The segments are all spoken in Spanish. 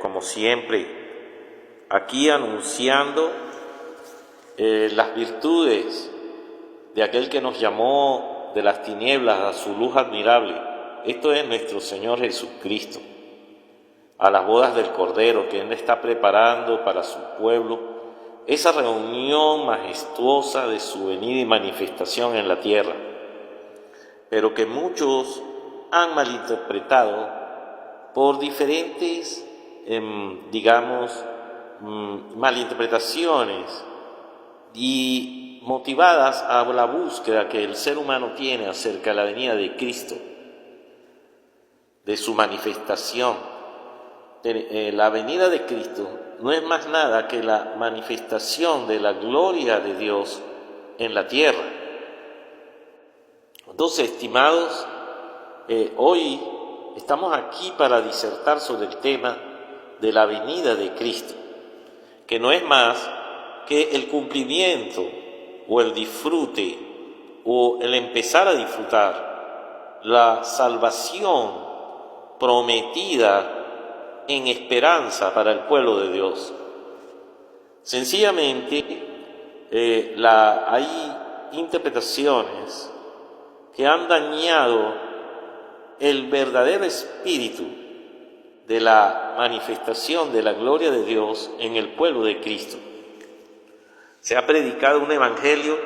como siempre, aquí anunciando las virtudes de aquel que nos llamó de las tinieblas a su luz admirable. Esto es nuestro Señor Jesucristo, a las bodas del Cordero que Él está preparando para su pueblo, esa reunión majestuosa de su venida y manifestación en la tierra, pero que muchos han malinterpretado por diferentes, malinterpretaciones y motivadas a la búsqueda que el ser humano tiene acerca de la venida de Cristo, de su manifestación. La venida de Cristo no es más nada que la manifestación de la gloria de Dios en la tierra. Entonces, estimados, hoy estamos aquí para disertar sobre el tema de la venida de Cristo, que no es más que el cumplimiento o el disfrute o el empezar a disfrutar la salvación prometida en esperanza para el pueblo de Dios. Sencillamente, hay interpretaciones que han dañado el verdadero espíritu de la manifestación de la gloria de Dios en el pueblo de Cristo. Se ha predicado un evangelio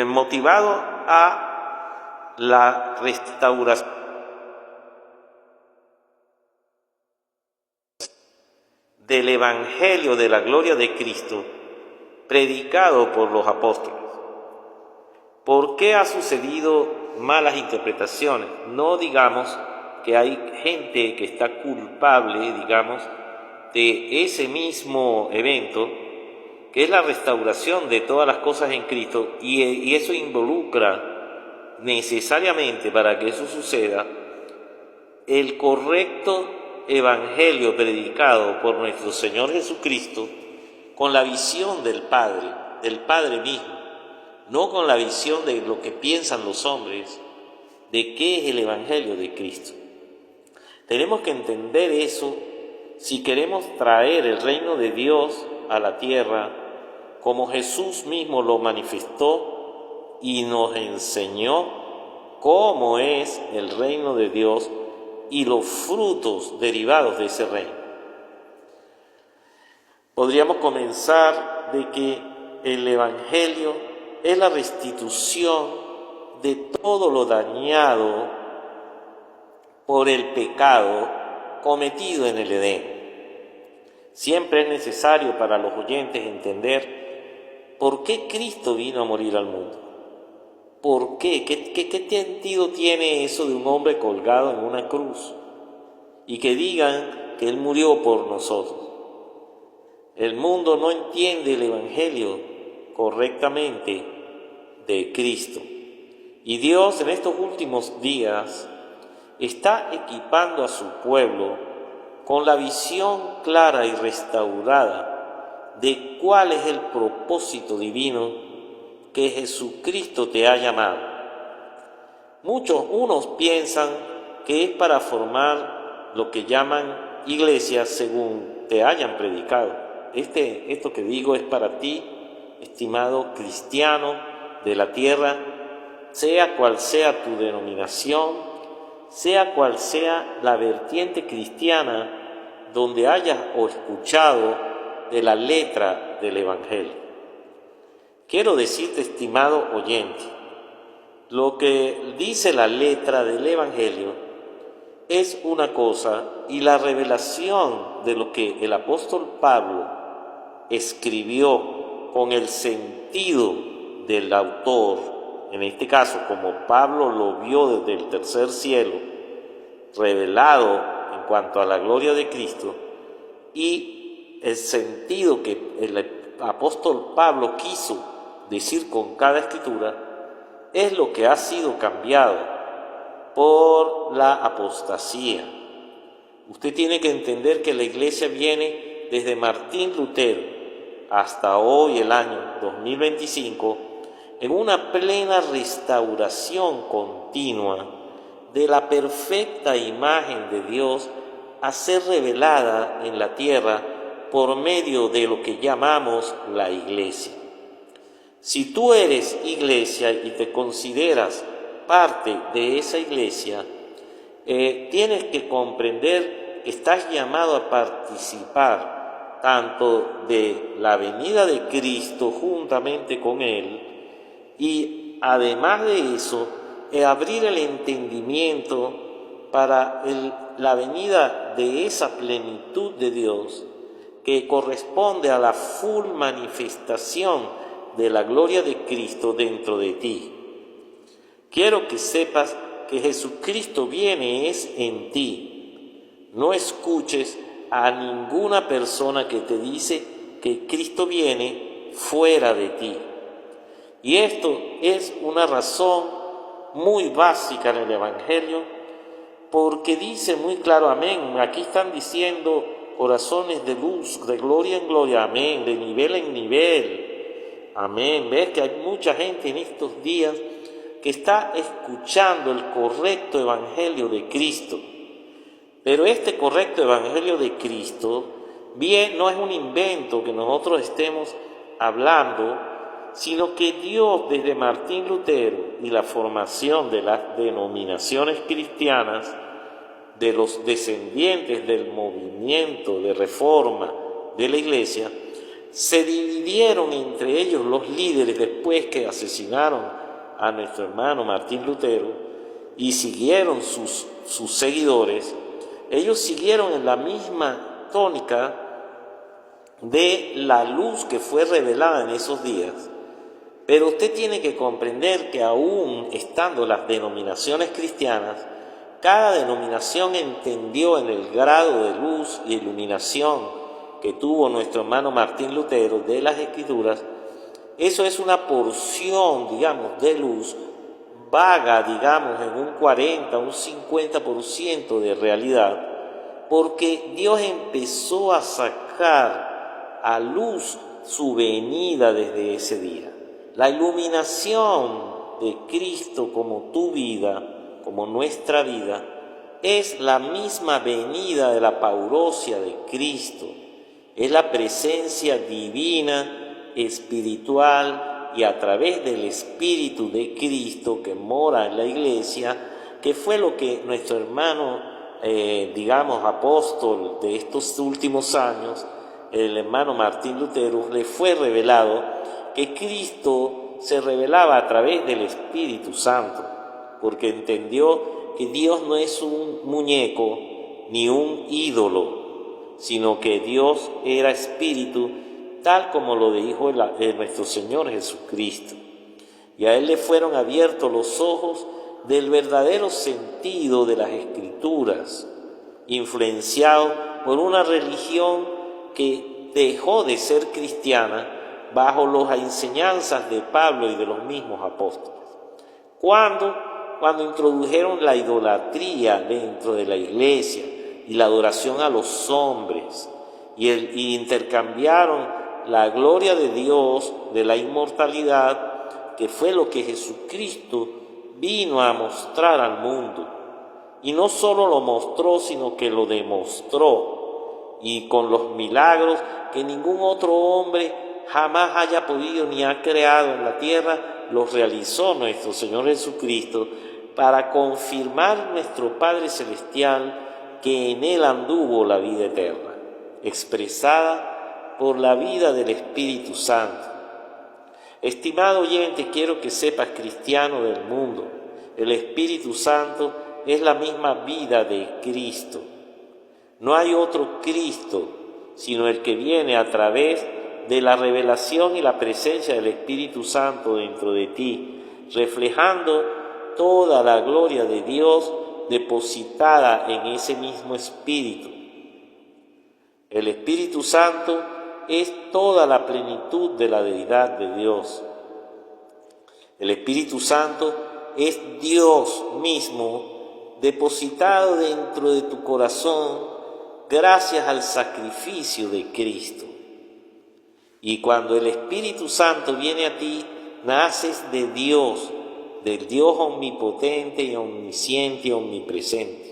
motivado a la restauración del evangelio de la gloria de Cristo predicado por los apóstoles. ¿Por qué ha sucedido malas interpretaciones? No digamos que hay gente que está culpable, de ese mismo evento, que es la restauración de todas las cosas en Cristo, y eso involucra necesariamente, para que eso suceda, el correcto evangelio predicado por nuestro Señor Jesucristo con la visión del Padre mismo, no con la visión de lo que piensan los hombres de qué es el evangelio de Cristo. Tenemos que entender eso si queremos traer el reino de Dios a la tierra, como Jesús mismo lo manifestó y nos enseñó cómo es el reino de Dios y los frutos derivados de ese reino. Podríamos comenzar de que el evangelio es la restitución de todo lo dañado por el pecado cometido en el Edén. Siempre es necesario para los oyentes entender por qué Cristo vino a morir al mundo. ¿Por qué? ¿Qué sentido tiene eso de un hombre colgado en una cruz y que digan que Él murió por nosotros? El mundo no entiende el evangelio correctamente de Cristo. Y Dios en estos últimos días está equipando a su pueblo con la visión clara y restaurada de cuál es el propósito divino que Jesucristo te ha llamado. Unos piensan que es para formar lo que llaman iglesias según te hayan predicado. Esto que digo es para ti, estimado cristiano de la tierra, sea cual sea tu denominación, sea cual sea la vertiente cristiana donde hayas o escuchado de la letra del evangelio. Quiero decirte, estimado oyente, lo que dice la letra del evangelio es una cosa y la revelación de lo que el apóstol Pablo escribió con el sentido del autor, en este caso como Pablo lo vio desde el tercer cielo, revelado en cuanto a la gloria de Cristo, y el sentido que el apóstol Pablo quiso decir con cada escritura, es lo que ha sido cambiado por la apostasía. Usted tiene que entender que la iglesia viene desde Martín Lutero hasta hoy, el año 2025, en una plena restauración continua de la perfecta imagen de Dios a ser revelada en la tierra por medio de lo que llamamos la iglesia. Si tú eres iglesia y te consideras parte de esa iglesia, tienes que comprender que estás llamado a participar tanto de la venida de Cristo juntamente con Él, y además de eso, abrir el entendimiento para la venida de esa plenitud de Dios que corresponde a la full manifestación de la gloria de Cristo dentro de ti. Quiero que sepas que Jesucristo viene es en ti. No escuches a ninguna persona que te dice que Cristo viene fuera de ti. Y esto es una razón muy básica en el Evangelio, porque dice muy claro, amén. Aquí están diciendo corazones de luz, de gloria en gloria, amén, de nivel en nivel, amén. Ves que hay mucha gente en estos días que está escuchando el correcto evangelio de Cristo. Pero este correcto evangelio de Cristo bien no es un invento que nosotros estemos hablando, sino que Dios, desde Martín Lutero y la formación de las denominaciones cristianas, de los descendientes del movimiento de reforma de la Iglesia, se dividieron entre ellos los líderes después que asesinaron a nuestro hermano Martín Lutero y siguieron sus seguidores. Ellos siguieron en la misma tónica de la luz que fue revelada en esos días. Pero usted tiene que comprender que aún estando las denominaciones cristianas, cada denominación entendió en el grado de luz y iluminación que tuvo nuestro hermano Martín Lutero de las Escrituras. Eso es una porción, digamos, de luz vaga, digamos, en un 40, un 50% de realidad, porque Dios empezó a sacar a luz su venida desde ese día. La iluminación de Cristo como tu vida, como nuestra vida, es la misma venida de la paurosia de Cristo. Es la presencia divina, espiritual y a través del Espíritu de Cristo que mora en la iglesia, que fue lo que nuestro hermano, apóstol de estos últimos años, el hermano Martín Lutero, le fue revelado que Cristo se revelaba a través del Espíritu Santo, porque entendió que Dios no es un muñeco ni un ídolo, sino que Dios era Espíritu, tal como lo dijo nuestro Señor Jesucristo. Y a Él le fueron abiertos los ojos del verdadero sentido de las Escrituras, influenciado por una religión que dejó de ser cristiana bajo las enseñanzas de Pablo y de los mismos apóstoles. Cuando introdujeron la idolatría dentro de la iglesia y la adoración a los hombres y intercambiaron la gloria de Dios, de la inmortalidad, que fue lo que Jesucristo vino a mostrar al mundo. Y no solo lo mostró, sino que lo demostró, y con los milagros que ningún otro hombre jamás haya podido ni ha creado en la tierra, los realizó nuestro Señor Jesucristo para confirmar nuestro Padre Celestial que en Él anduvo la vida eterna, expresada por la vida del Espíritu Santo. Estimado oyente, quiero que sepas, cristiano del mundo, el Espíritu Santo es la misma vida de Cristo. No hay otro Cristo, sino el que viene a través de la revelación y la presencia del Espíritu Santo dentro de ti, reflejando toda la gloria de Dios depositada en ese mismo Espíritu. El Espíritu Santo es toda la plenitud de la deidad de Dios. El Espíritu Santo es Dios mismo depositado dentro de tu corazón gracias al sacrificio de Cristo. Y cuando el Espíritu Santo viene a ti, naces de Dios, del Dios omnipotente y omnisciente y omnipresente.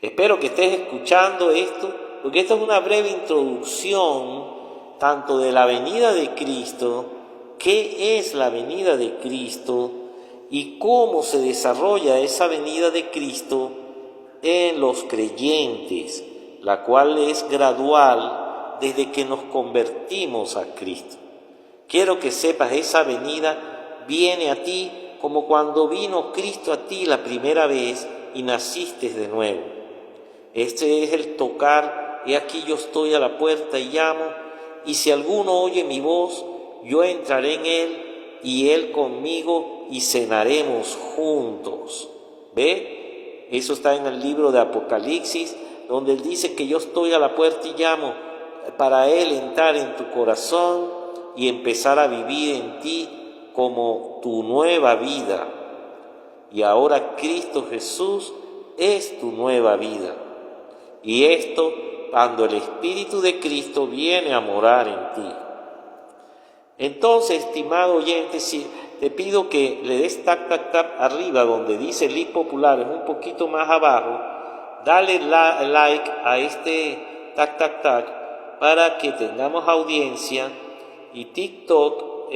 Espero que estés escuchando esto, porque esta es una breve introducción tanto de la venida de Cristo, qué es la venida de Cristo y cómo se desarrolla esa venida de Cristo en los creyentes, la cual es gradual desde que nos convertimos a Cristo. Quiero que sepas, esa venida viene a ti como cuando vino Cristo a ti la primera vez y naciste de nuevo. Este es el tocar, he aquí yo estoy a la puerta y llamo, y si alguno oye mi voz, yo entraré en él y él conmigo y cenaremos juntos. ¿Ve? Eso está en el libro de Apocalipsis, donde él dice que yo estoy a la puerta y llamo para él entrar en tu corazón y empezar a vivir en ti como tu nueva vida. Y ahora Cristo Jesús es tu nueva vida. Y esto cuando el Espíritu de Cristo viene a morar en ti. Entonces, estimado oyente, si te pido que le des tap arriba donde dice Link Populares, un poquito más abajo, dale like a este tac para que tengamos audiencia y TikTok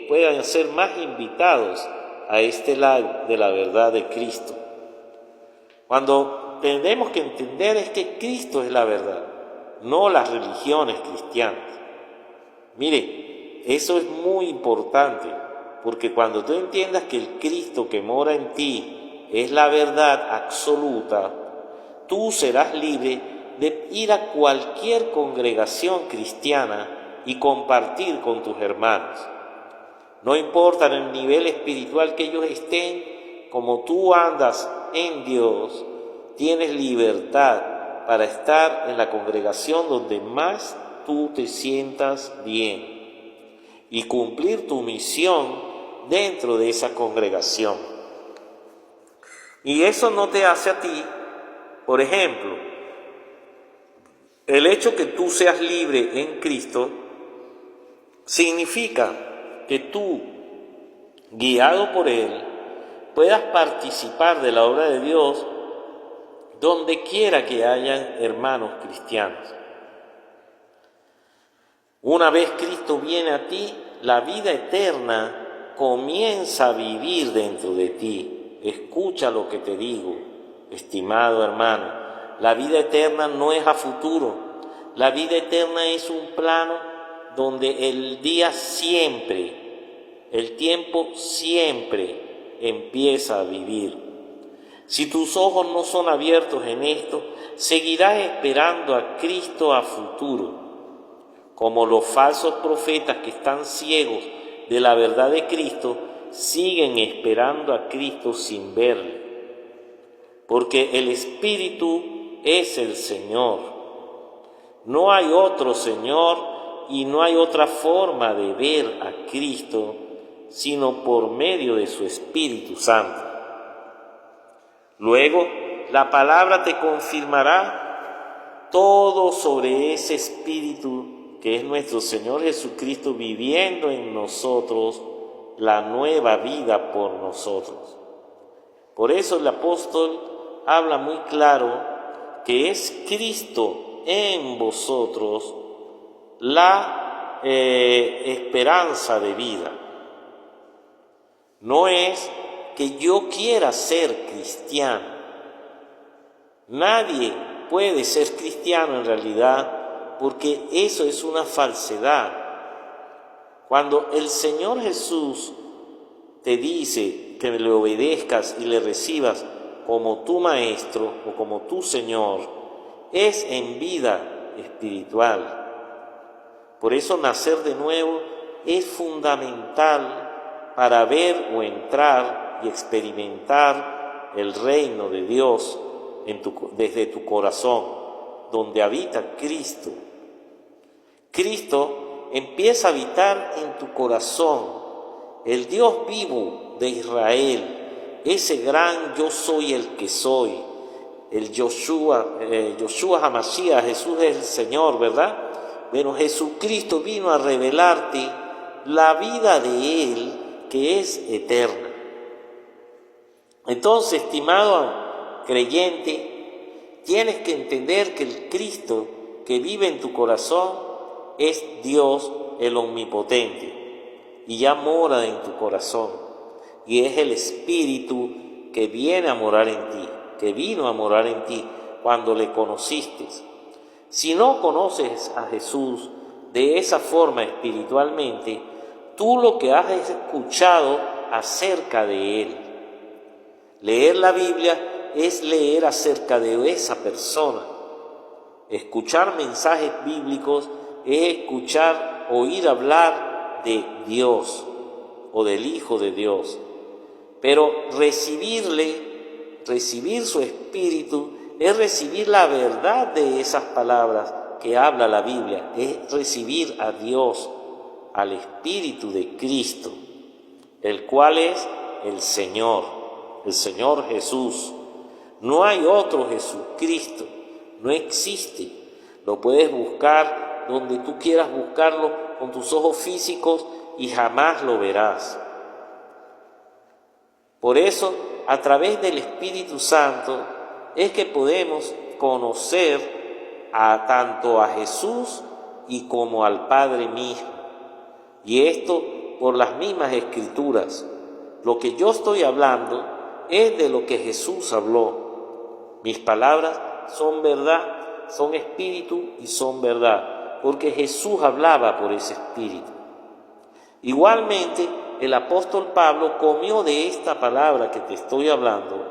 puedan ser más invitados a este live de la verdad de Cristo. Cuando tenemos que entender es que Cristo es la verdad, no las religiones cristianas. Mire, eso es muy importante, porque cuando tú entiendas que el Cristo que mora en ti es la verdad absoluta, tú serás libre de ir a cualquier congregación cristiana y compartir con tus hermanos. No importa en el nivel espiritual que ellos estén, como tú andas en Dios, tienes libertad para estar en la congregación donde más tú te sientas bien y cumplir tu misión dentro de esa congregación. Y eso no te hace a ti, por ejemplo, el hecho que tú seas libre en Cristo significa que tú, guiado por Él, puedas participar de la obra de Dios donde quiera que hayan hermanos cristianos. Una vez Cristo viene a ti, la vida eterna comienza a vivir dentro de ti. Escucha lo que te digo, estimado hermano. La vida eterna no es a futuro. La vida eterna es un plano donde el día siempre, el tiempo siempre empieza a vivir. Si tus ojos no son abiertos en esto, seguirás esperando a Cristo a futuro, como los falsos profetas que están ciegos de la verdad de Cristo, siguen esperando a Cristo sin verle, porque el Espíritu es el Señor. No hay otro Señor y no hay otra forma de ver a Cristo, sino por medio de su Espíritu Santo. Luego, la palabra te confirmará todo sobre ese Espíritu que es nuestro Señor Jesucristo viviendo en nosotros la nueva vida por nosotros. Por eso el apóstol habla muy claro que es Cristo en vosotros la esperanza de vida. No es que yo quiera ser cristiano. Nadie puede ser cristiano en realidad, porque eso es una falsedad. Cuando el Señor Jesús te dice que le obedezcas y le recibas como tu Maestro o como tu Señor, es en vida espiritual. Por eso nacer de nuevo es fundamental para ver o entrar y experimentar el reino de Dios desde tu corazón, donde habita Cristo. Cristo empieza a habitar en tu corazón, el Dios vivo de Israel, ese gran yo soy el que soy, el Yoshua HaMashiach, Jesús es el Señor, ¿verdad? Pero Jesucristo vino a revelarte la vida de Él, que es eterna. Entonces, estimado creyente, tienes que entender que el Cristo que vive en tu corazón es Dios el Omnipotente y ya mora en tu corazón. Y es el Espíritu que viene a morar en ti, que vino a morar en ti cuando le conociste. Si no conoces a Jesús de esa forma espiritualmente, tú lo que has escuchado acerca de Él. Leer la Biblia es leer acerca de esa persona. Escuchar mensajes bíblicos es escuchar, oír hablar de Dios o del Hijo de Dios. Pero recibir su Espíritu es recibir la verdad de esas palabras que habla la Biblia, es recibir a Dios, al Espíritu de Cristo, el cual es el Señor Jesús. No hay otro Jesucristo, no existe. Lo puedes buscar donde tú quieras buscarlo con tus ojos físicos y jamás lo verás. Por eso, a través del Espíritu Santo, es que podemos conocer tanto a Jesús y como al Padre mismo. Y esto por las mismas Escrituras. Lo que yo estoy hablando es de lo que Jesús habló. Mis palabras son verdad, son espíritu y son verdad, porque Jesús hablaba por ese espíritu. Igualmente, el apóstol Pablo comió de esta palabra que te estoy hablando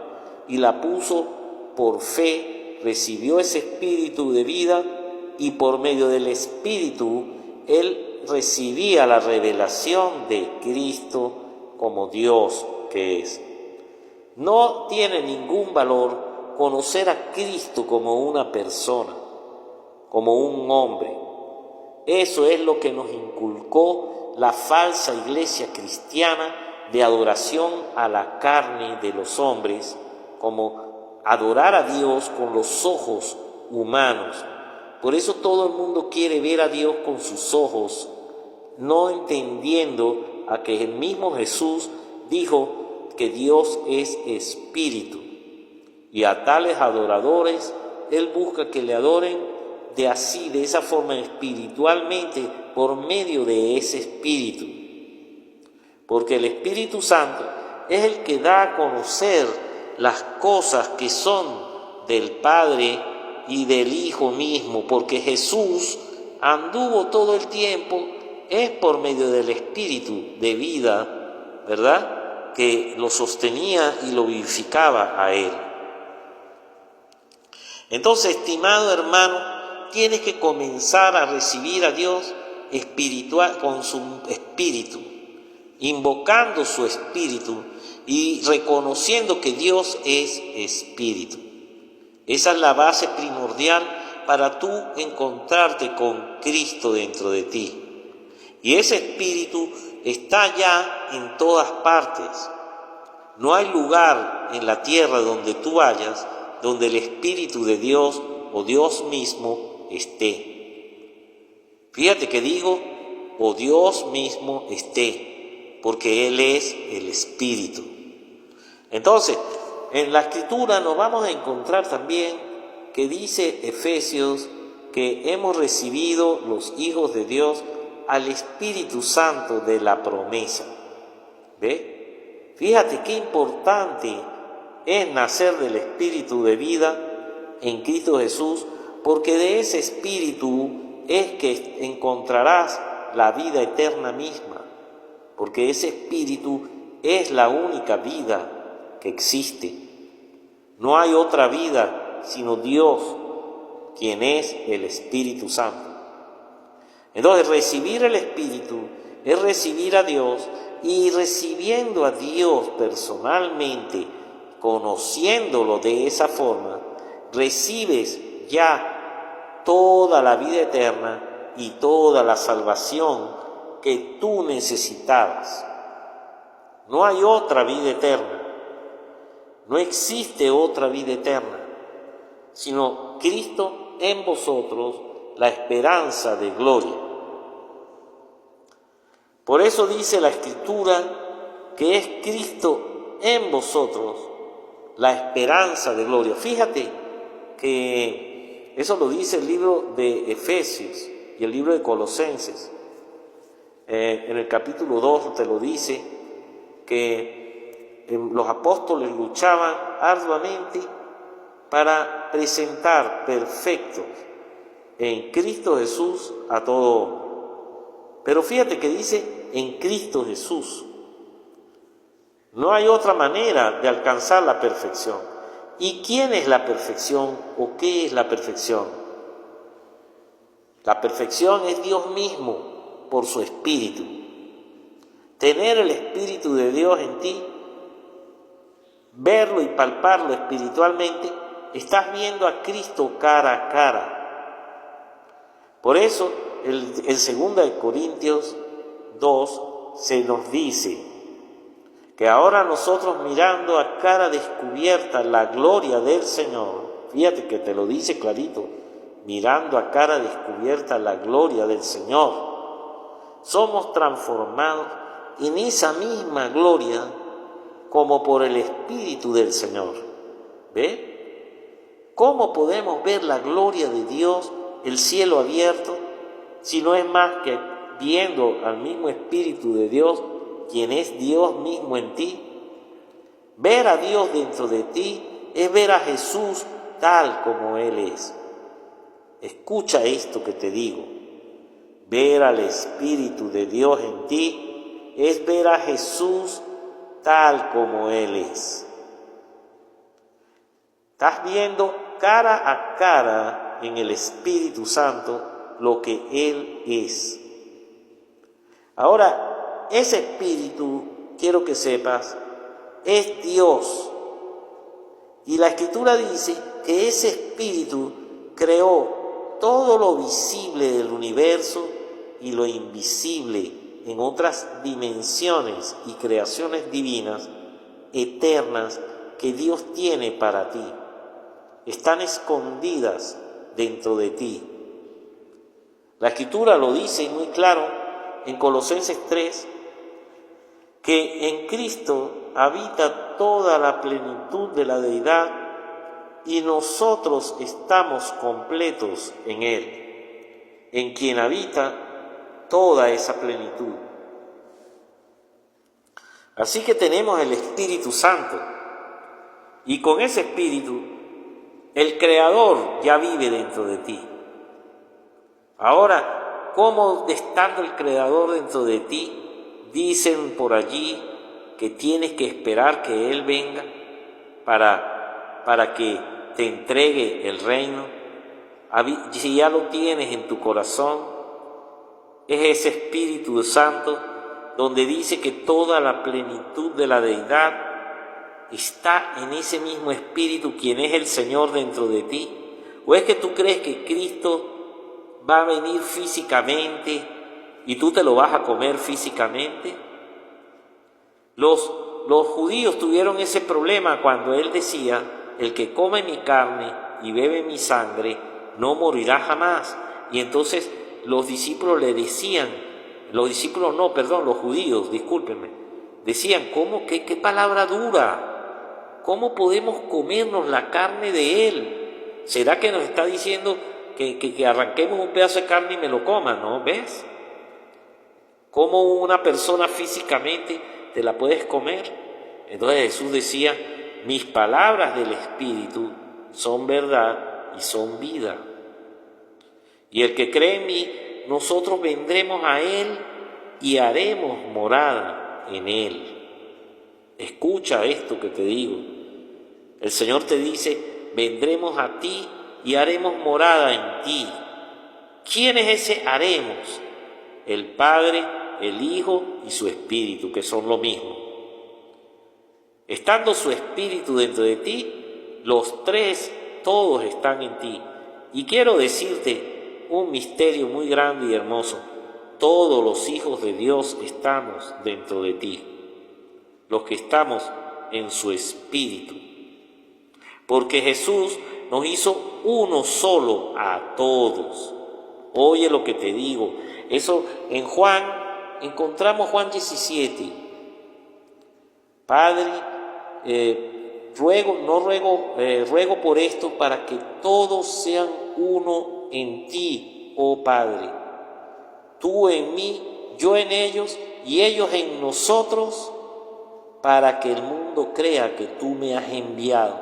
y la puso por fe, recibió ese espíritu de vida y por medio del espíritu él recibía la revelación de Cristo como Dios que es. No tiene ningún valor conocer a Cristo como una persona, como un hombre. Eso es lo que nos inculcó la falsa iglesia cristiana de adoración a la carne de los hombres, como adorar a Dios con los ojos humanos. Por eso todo el mundo quiere ver a Dios con sus ojos, no entendiendo a que el mismo Jesús dijo que Dios es espíritu. Y a tales adoradores Él busca que le adoren de esa forma espiritualmente, por medio de ese espíritu. Porque el Espíritu Santo es el que da a conocer las cosas que son del Padre y del Hijo mismo, porque Jesús anduvo todo el tiempo, es por medio del Espíritu de vida, ¿verdad?, que lo sostenía y lo vivificaba a Él. Entonces, estimado hermano, tienes que comenzar a recibir a Dios espiritual con su espíritu, invocando su espíritu y reconociendo que Dios es espíritu. Esa es la base primordial para tú encontrarte con Cristo dentro de ti. Y ese espíritu está ya en todas partes. No hay lugar en la tierra donde tú vayas donde el Espíritu de Dios o Dios mismo esté. Fíjate que digo, o Dios mismo esté, porque Él es el Espíritu. Entonces, en la Escritura nos vamos a encontrar también que dice Efesios que hemos recibido los hijos de Dios al Espíritu Santo de la promesa. ¿Ve? Fíjate qué importante es nacer del Espíritu de vida en Cristo Jesús, porque de ese Espíritu es que encontrarás la vida eterna misma, porque ese Espíritu es la única vida que existe. No hay otra vida sino Dios, quien es el Espíritu Santo. Entonces, recibir el Espíritu es recibir a Dios, y recibiendo a Dios personalmente, conociéndolo de esa forma, recibes ya toda la vida eterna y toda la salvación que tú necesitabas. No hay otra vida eterna, no existe otra vida eterna, sino Cristo en vosotros, la esperanza de gloria. Por eso dice la Escritura que es Cristo en vosotros la esperanza de gloria. Fíjate que eso lo dice el libro de Efesios y el libro de Colosenses. En el capítulo 2 te lo dice, que los apóstoles luchaban arduamente para presentar perfectos en Cristo Jesús a todo hombre. Pero fíjate que dice en Cristo Jesús. No hay otra manera de alcanzar la perfección. ¿Y quién es la perfección o qué es la perfección? La perfección es Dios mismo por su Espíritu. Tener el Espíritu de Dios en ti, verlo y palparlo espiritualmente, estás viendo a Cristo cara a cara. Por eso, en 2 Corintios 2 se nos dice que ahora nosotros, mirando a cara descubierta la gloria del Señor, fíjate que te lo dice clarito, mirando a cara descubierta la gloria del Señor, somos transformados en esa misma gloria como por el Espíritu del Señor. ¿Ve? ¿Cómo podemos ver la gloria de Dios, el cielo abierto, si no es más que viendo al mismo Espíritu de Dios, quien es Dios mismo en ti? Ver a Dios dentro de ti es ver a Jesús tal como Él es. Escucha esto que te digo. Ver al Espíritu de Dios en ti es ver a Jesús tal como Él es. Estás viendo cara a cara en el Espíritu Santo lo que Él es. Ahora, ese Espíritu, quiero que sepas, es Dios. Y la Escritura dice que ese Espíritu creó todo lo visible del universo y lo invisible en otras dimensiones y creaciones divinas, eternas, que Dios tiene para ti. Están escondidas dentro de ti. La Escritura lo dice muy claro en Colosenses 3, que en Cristo habita toda la plenitud de la deidad y nosotros estamos completos en Él, en quien habita toda esa plenitud. Así que tenemos el Espíritu Santo y con ese Espíritu el Creador ya vive dentro de ti. Ahora, ¿cómo estando el Creador dentro de ti? Dicen por allí que tienes que esperar que Él venga para que te entregue el reino. Si ya lo tienes en tu corazón, es ese Espíritu Santo donde dice que toda la plenitud de la deidad está en ese mismo Espíritu, quien es el Señor dentro de ti. ¿O es que tú crees que Cristo va a venir físicamente y tú te lo vas a comer físicamente? Los judíos tuvieron ese problema cuando Él decía: el que come mi carne y bebe mi sangre no morirá jamás. Y entonces los discípulos le decían, los judíos, discúlpenme, decían: ¿cómo? ¿Qué palabra dura? ¿Cómo podemos comernos la carne de Él? ¿Será que nos está diciendo que arranquemos un pedazo de carne y me lo coma? ¿No? ¿Ves? ¿Cómo una persona físicamente te la puedes comer? Entonces Jesús decía: mis palabras del Espíritu son verdad y son vida. Y el que cree en mí, nosotros vendremos a Él y haremos morada en Él. Escucha esto que te digo. El Señor te dice: vendremos a ti y haremos morada en ti. ¿Quién es ese haremos? El Padre, el Hijo y su Espíritu, que son lo mismo. Estando su Espíritu dentro de ti, los tres, todos están en ti. Y quiero decirte un misterio muy grande y hermoso: todos los hijos de Dios estamos dentro de ti, los que estamos en su Espíritu. Porque Jesús nos hizo uno solo a todos. Oye lo que te digo. Eso en Juan, encontramos Juan 17. Padre, ruego por esto para que todos sean uno en ti, oh Padre. Tú en mí, yo en ellos y ellos en nosotros, para que el mundo crea que tú me has enviado.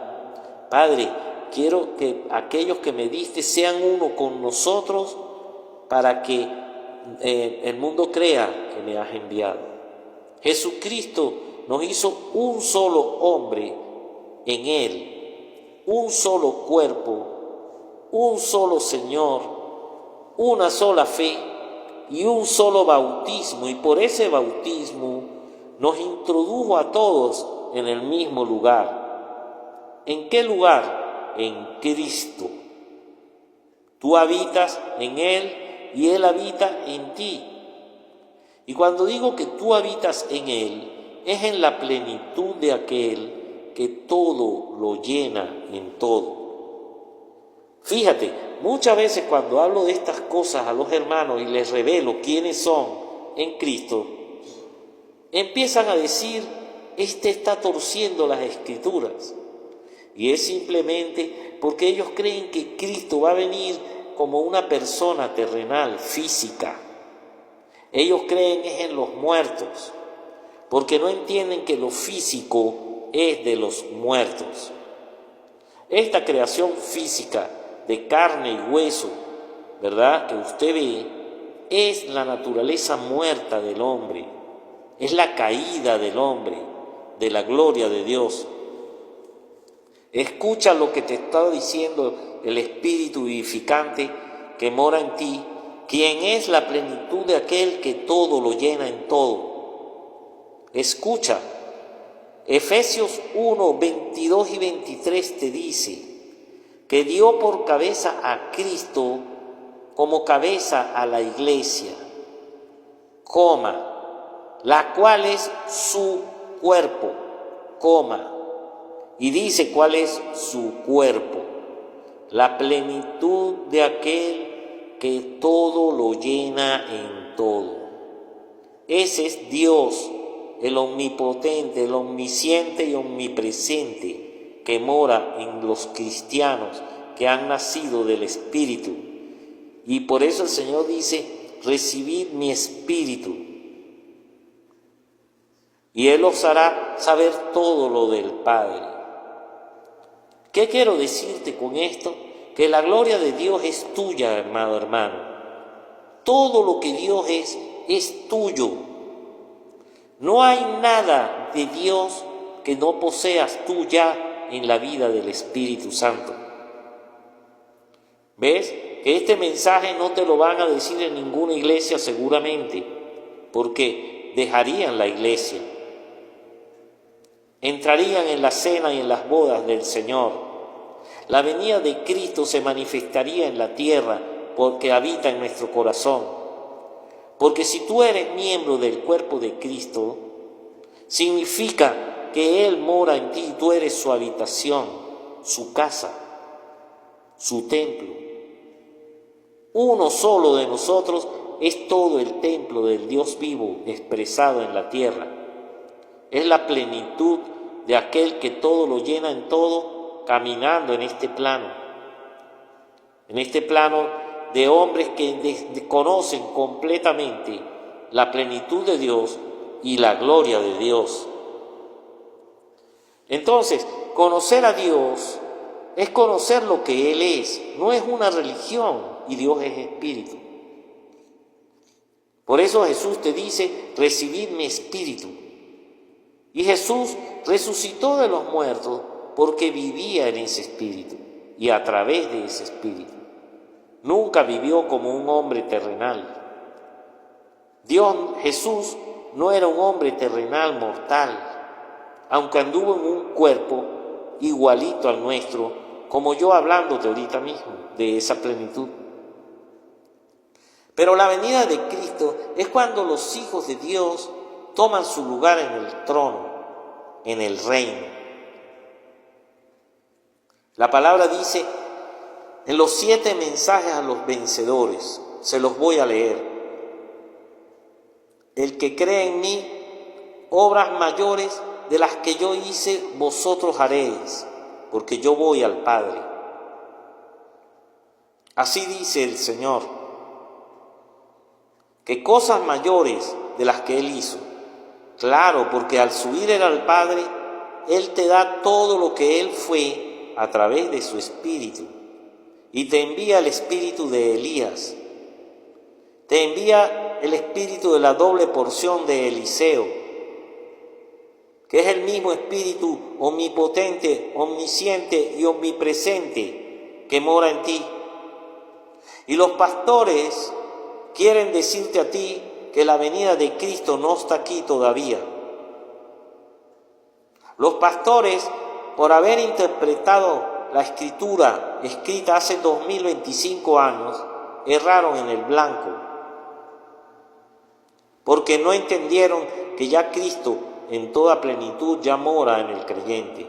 Padre, quiero que aquellos que me diste sean uno con nosotros, para que el mundo crea que me has enviado. Jesucristo nos hizo un solo hombre en Él, un solo cuerpo, un solo Señor, una sola fe y un solo bautismo, y por ese bautismo nos introdujo a todos en el mismo lugar. ¿En qué lugar? En Cristo. Tú habitas en Él y Él habita en ti. Y cuando digo que tú habitas en Él, es en la plenitud de aquel que todo lo llena en todo. Fíjate, muchas veces cuando hablo de estas cosas a los hermanos y les revelo quiénes son en Cristo, empiezan a decir, este está torciendo las Escrituras. Y es simplemente porque ellos creen que Cristo va a venir como una persona terrenal, física. Ellos creen es en los muertos, porque no entienden que lo físico es de los muertos. Esta creación física de carne y hueso, ¿verdad?, que usted ve, es la naturaleza muerta del hombre, es la caída del hombre, de la gloria de Dios. Escucha lo que te está diciendo el Espíritu vivificante que mora en ti, quien es la plenitud de aquel que todo lo llena en todo. Escucha, Efesios 1, 22 y 23 te dice que dio por cabeza a Cristo como cabeza a la iglesia, la cual es su cuerpo, y dice cuál es su cuerpo, la plenitud de aquel que todo lo llena en todo. Ese es Dios, el omnipotente, el omnisciente y omnipresente, que mora en los cristianos que han nacido del Espíritu. Y por eso el Señor dice, recibid mi Espíritu, y Él os hará saber todo lo del Padre. ¿Qué quiero decirte con esto? Que la gloria de Dios es tuya, hermano. Todo lo que Dios es tuyo. No hay nada de Dios que no poseas tú ya en la vida del Espíritu Santo. ¿Ves? Que este mensaje no te lo van a decir en ninguna iglesia seguramente, porque dejarían la iglesia. Entrarían en la cena y en las bodas del Señor. La venida de Cristo se manifestaría en la tierra porque habita en nuestro corazón. Porque si tú eres miembro del cuerpo de Cristo, significa que Él mora en ti y tú eres su habitación, su casa, su templo. Uno solo de nosotros es todo el templo del Dios vivo expresado en la tierra. Es la plenitud de aquel que todo lo llena en todo, caminando en este plano de hombres que conocen completamente la plenitud de Dios y la gloria de Dios. Entonces, conocer a Dios es conocer lo que Él es, no es una religión, y Dios es espíritu. Por eso Jesús te dice, recibid mi espíritu. Y Jesús resucitó de los muertos porque vivía en ese espíritu y a través de ese espíritu. Nunca vivió como un hombre terrenal. Jesús no era un hombre terrenal mortal, aunque anduvo en un cuerpo igualito al nuestro, como yo hablándote ahorita mismo de esa plenitud. Pero la venida de Cristo es cuando los hijos de Dios toman su lugar en el trono, en el reino. La palabra dice, en los 7 mensajes a los vencedores, se los voy a leer. El que cree en mí, obras mayores de las que yo hice, vosotros haréis, porque yo voy al Padre. Así dice el Señor, que cosas mayores de las que Él hizo. Claro, porque al subir Él al Padre, Él te da todo lo que Él fue a través de su Espíritu. Y te envía el Espíritu de Elías. Te envía el Espíritu de la doble porción de Eliseo, que es el mismo Espíritu omnipotente, omnisciente y omnipresente que mora en ti. Y los pastores quieren decirte a ti que la venida de Cristo no está aquí todavía. Los pastores, por haber interpretado la Escritura escrita hace 2025 años, erraron en el blanco, porque no entendieron que ya Cristo en toda plenitud ya mora en el creyente.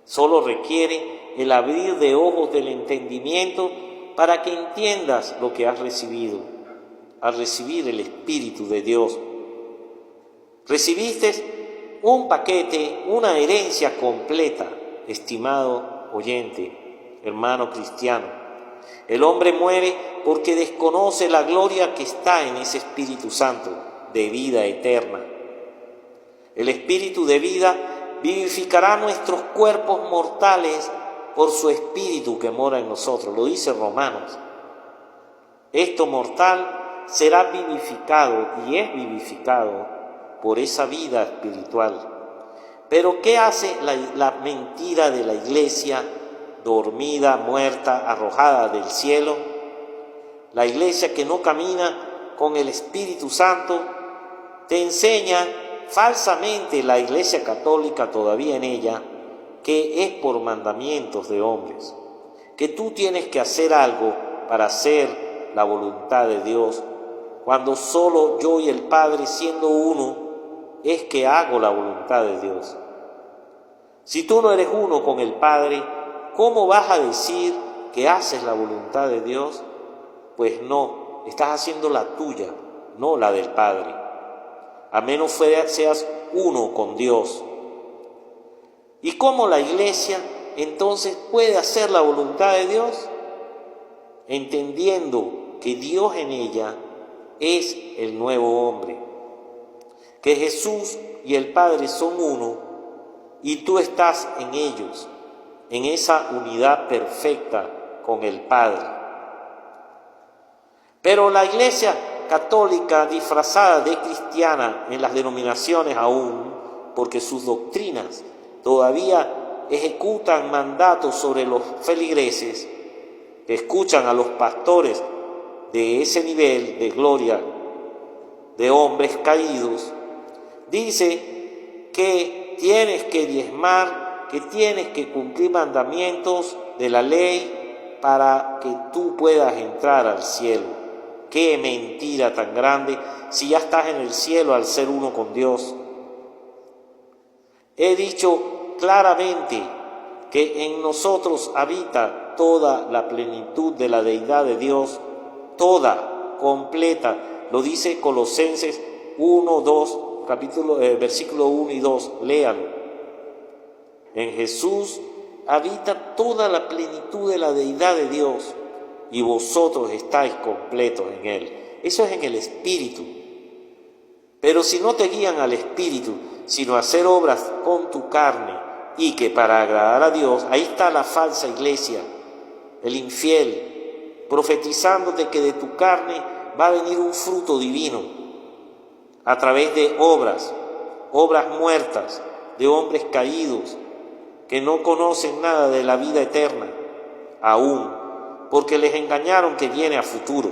Solo requiere el abrir de ojos del entendimiento para que entiendas lo que has recibido, al recibir el Espíritu de Dios. Recibiste un paquete, una herencia completa, estimado oyente, hermano cristiano. El hombre muere porque desconoce la gloria que está en ese Espíritu Santo de vida eterna. El Espíritu de vida vivificará nuestros cuerpos mortales por su Espíritu que mora en nosotros, lo dice Romanos. Esto mortal será vivificado y es vivificado por esa vida espiritual. Pero ¿qué hace la mentira de la iglesia dormida, muerta, arrojada del cielo? La iglesia que no camina con el Espíritu Santo te enseña falsamente, la iglesia católica todavía en ella, que es por mandamientos de hombres, que tú tienes que hacer algo para hacer la voluntad de Dios, cuando solo yo y el Padre, siendo uno, es que hago la voluntad de Dios. Si tú no eres uno con el Padre, ¿cómo vas a decir que haces la voluntad de Dios? Pues no, estás haciendo la tuya, no la del Padre. A menos seas uno con Dios. ¿Y cómo la iglesia entonces puede hacer la voluntad de Dios? Entendiendo que Dios en ella es el nuevo hombre, que Jesús y el Padre son uno y tú estás en ellos, en esa unidad perfecta con el Padre. Pero la iglesia católica, disfrazada de cristiana en las denominaciones aún, porque sus doctrinas todavía ejecutan mandatos sobre los feligreses, que escuchan a los pastores de ese nivel de gloria, de hombres caídos, dice que tienes que diezmar, que tienes que cumplir mandamientos de la ley para que tú puedas entrar al cielo. ¡Qué mentira tan grande si ya estás en el cielo al ser uno con Dios! He dicho claramente que en nosotros habita toda la plenitud de la deidad de Dios, toda, completa. Lo dice Colosenses 1, 2, versículo 1 y 2, léalo. En Jesús habita toda la plenitud de la deidad de Dios y vosotros estáis completos en Él. Eso es en el Espíritu. Pero si no te guían al Espíritu, sino a hacer obras con tu carne, y que para agradar a Dios, ahí está la falsa iglesia, el infiel, profetizándote que de tu carne va a venir un fruto divino, a través de obras muertas, de hombres caídos, que no conocen nada de la vida eterna, aún, porque les engañaron que viene a futuro.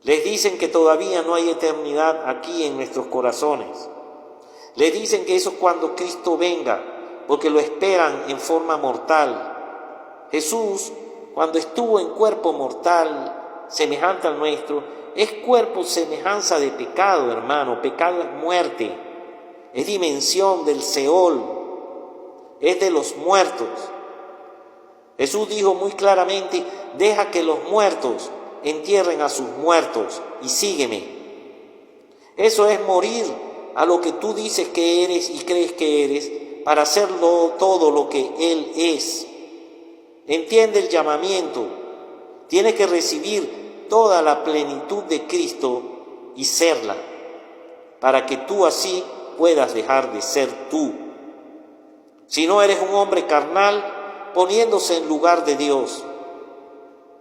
Les dicen que todavía no hay eternidad aquí en nuestros corazones. Les dicen que eso es cuando Cristo venga, porque lo esperan en forma mortal. Jesús, cuando estuvo en cuerpo mortal, semejante al nuestro, es cuerpo semejanza de pecado, hermano. Pecado es muerte, es dimensión del Seol, es de los muertos. Jesús dijo muy claramente: deja que los muertos entierren a sus muertos y sígueme. Eso es morir a lo que tú dices que eres y crees que eres, para hacerlo todo lo que Él es. Entiende el llamamiento. Tienes que recibir toda la plenitud de Cristo y serla, para que tú así puedas dejar de ser tú. Si no, eres un hombre carnal poniéndose en lugar de Dios,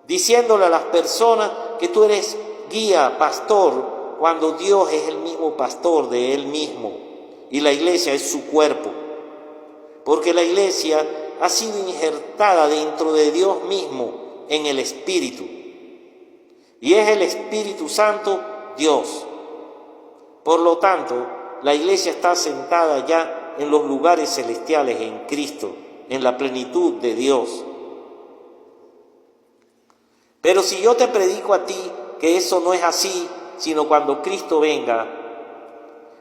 diciéndole a las personas que tú eres guía, pastor, cuando Dios es el mismo pastor de Él mismo y la iglesia es su cuerpo, porque la iglesia ha sido injertada dentro de Dios mismo en el Espíritu, y es el Espíritu Santo Dios. Por lo tanto, la iglesia está sentada ya en los lugares celestiales en Cristo, en la plenitud de Dios. Pero si yo te predico a ti que eso no es así, sino cuando Cristo venga,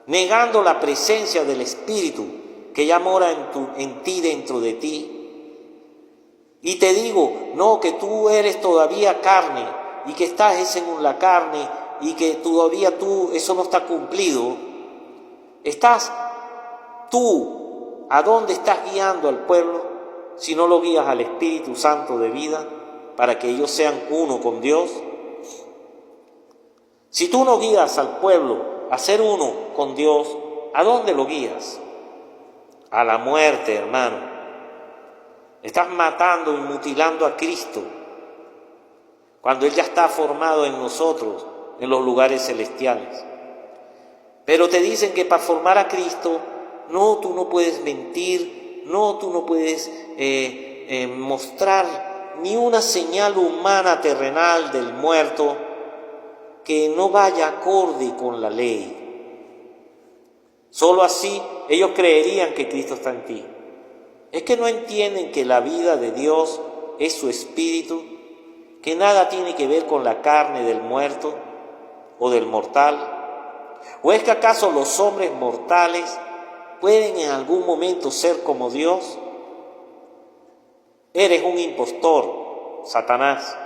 negando la presencia del Espíritu que ya mora en ti, dentro de ti, y te digo, no, que tú eres todavía carne, y que estás en la carne, y que todavía eso no está cumplido, estás tú, ¿a dónde estás guiando al pueblo si no lo guías al Espíritu Santo de vida para que ellos sean uno con Dios? Si tú no guías al pueblo a ser uno con Dios, ¿a dónde lo guías? A la muerte, hermano. Estás matando y mutilando a Cristo cuando Él ya está formado en nosotros, en los lugares celestiales. Pero te dicen que para formar a Cristo, no, tú no puedes mentir, no, tú no puedes mostrar ni una señal humana terrenal del muerto que no vaya acorde con la ley. Solo así ellos creerían que Cristo está en ti. Es que no entienden que la vida de Dios es su espíritu, que nada tiene que ver con la carne del muerto o del mortal. ¿O es que acaso los hombres mortales pueden en algún momento ser como Dios? Eres un impostor, Satanás.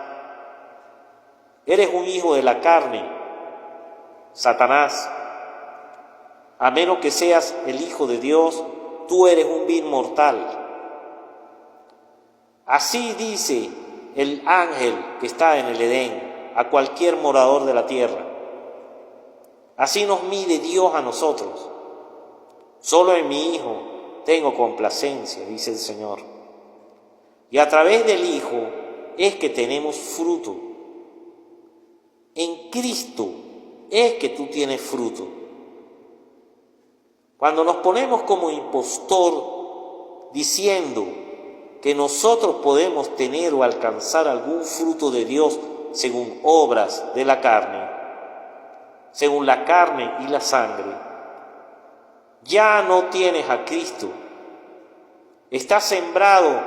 Eres un hijo de la carne, Satanás. A menos que seas el Hijo de Dios, tú eres un vil mortal. Así dice el ángel que está en el Edén a cualquier morador de la tierra. Así nos mide Dios a nosotros. Solo en mi Hijo tengo complacencia, dice el Señor. Y a través del Hijo es que tenemos fruto. En Cristo es que tú tienes fruto. Cuando nos ponemos como impostor diciendo que nosotros podemos tener o alcanzar algún fruto de Dios según obras de la carne, según la carne y la sangre, ya no tienes a Cristo. Estás sembrado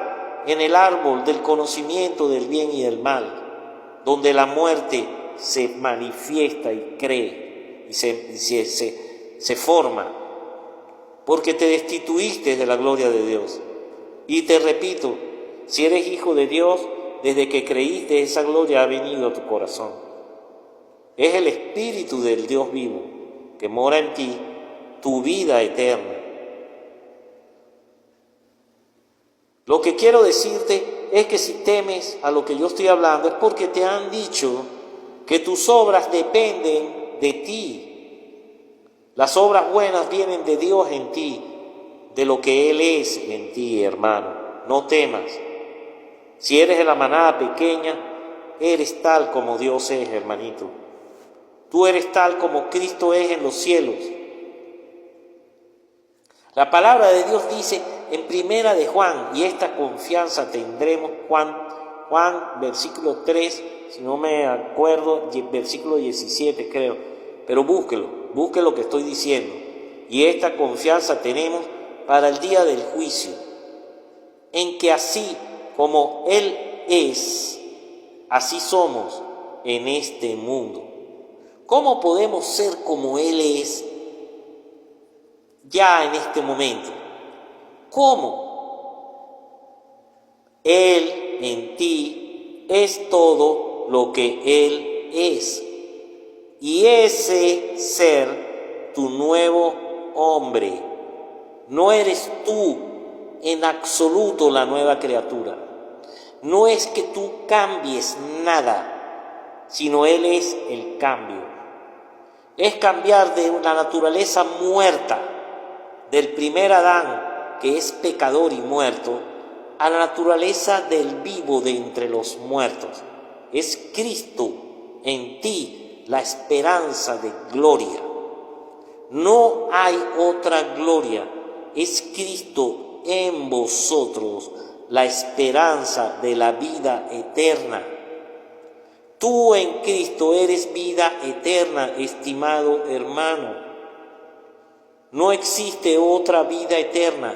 en el árbol del conocimiento del bien y del mal, donde la muerte se manifiesta y cree y se forma, porque te destituiste de la gloria de Dios. Y te repito, si eres hijo de Dios, desde que creíste, esa gloria ha venido a tu corazón. Es el Espíritu del Dios vivo que mora en ti, tu vida eterna. Lo que quiero decirte es que si temes a lo que yo estoy hablando es porque te han dicho que tus obras dependen de ti. Las obras buenas vienen de Dios en ti, de lo que Él es en ti, hermano. No temas. Si eres de la manada pequeña, eres tal como Dios es, hermanito. Tú eres tal como Cristo es en los cielos. La palabra de Dios dice en Primera de Juan, y esta confianza tendremos, Juan versículo 3, si no me acuerdo, versículo 17 creo, pero búsquelo lo que estoy diciendo. Y esta confianza tenemos para el día del juicio, en que así como Él es, así somos en este mundo. ¿Cómo podemos ser como Él es ya en este momento? ¿Cómo? Él en ti es todo lo que Él es. Y ese ser, tu nuevo hombre. No eres tú en absoluto la nueva criatura. No es que tú cambies nada, sino Él es el cambio. Es cambiar de la naturaleza muerta, del primer Adán, que es pecador y muerto, a la naturaleza del vivo de entre los muertos. Es Cristo en ti la esperanza de gloria. No hay otra gloria, es Cristo en vosotros la esperanza de la vida eterna. Tú en Cristo eres vida eterna, estimado hermano. No existe otra vida eterna,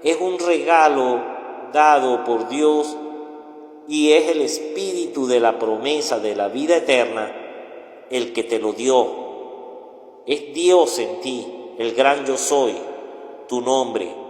es un regalo dado por Dios y es el espíritu de la promesa de la vida eterna el que te lo dio. Es Dios en ti, el gran yo soy, tu nombre.